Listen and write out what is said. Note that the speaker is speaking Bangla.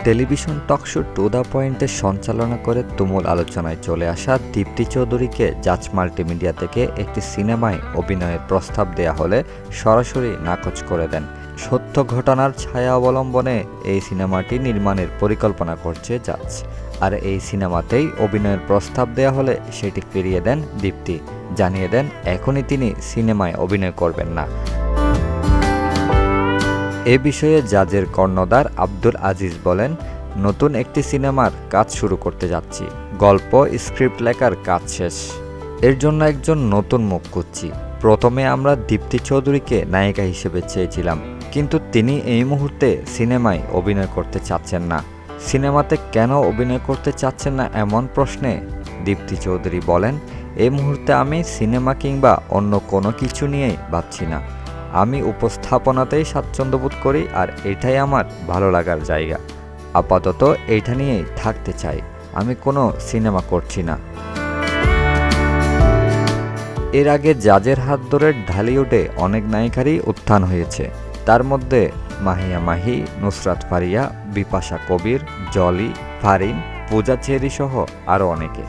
টেলিভিশন টকশো টু দ্য পয়েন্টের সঞ্চালনা করে তুমুল আলোচনায় চলে আসা দীপ্তি চৌধুরীকে জাজ মাল্টিমিডিয়া থেকে একটি সিনেমায় অভিনয়ের প্রস্তাব দেয়া হলে সরাসরি নাকচ করে দেন। সত্য ঘটনার ছায়া অবলম্বনে এই সিনেমাটি নির্মাণের পরিকল্পনা করছে জাজ। আর এই সিনেমাতেই অভিনয়ের প্রস্তাব দেয়া হলে সেটি ফিরিয়ে দেন দীপ্তি, জানিয়ে দেন এখনই তিনি সিনেমায় অভিনয় করবেন না। এ বিষয়ে জাজের কর্ণধার আব্দুল আজিজ বলেন, নতুন একটি সিনেমার কাজ শুরু করতে যাচ্ছি, গল্প স্ক্রিপ্ট লেখার কাজ শেষ, এর জন্য একজন নতুন মুখ খুঁজছি। প্রথমে আমরা দীপ্তি চৌধুরীকে নায়িকা হিসেবে চেয়েছিলাম, কিন্তু তিনি এই মুহূর্তে সিনেমায় অভিনয় করতে চাচ্ছেন না। সিনেমাতে কেন অভিনয় করতে চাচ্ছেন না এমন প্রশ্নে দীপ্তি চৌধুরী বলেন, এই মুহূর্তে আমি সিনেমা কিংবা অন্য কোনো কিছু নিয়েই ভাবছি না। আমি উপস্থাপনাতেই স্বাচ্ছন্দ্যবোধ করি, আর এটাই আমার ভালো লাগার জায়গা। আপাতত এইটা নিয়েই থাকতে চাই, আমি কোনো সিনেমা করছি না। এর আগে জাজের হাত ধরে ঢালিউডে অনেক নায়িকারই উত্থান হয়েছে, তার মধ্যে মাহিয়া মাহি, নুসরাত ফারিয়া, বিপাশা কবির, জলি, ফারিন, পূজা চেরি সহ আরও অনেকে।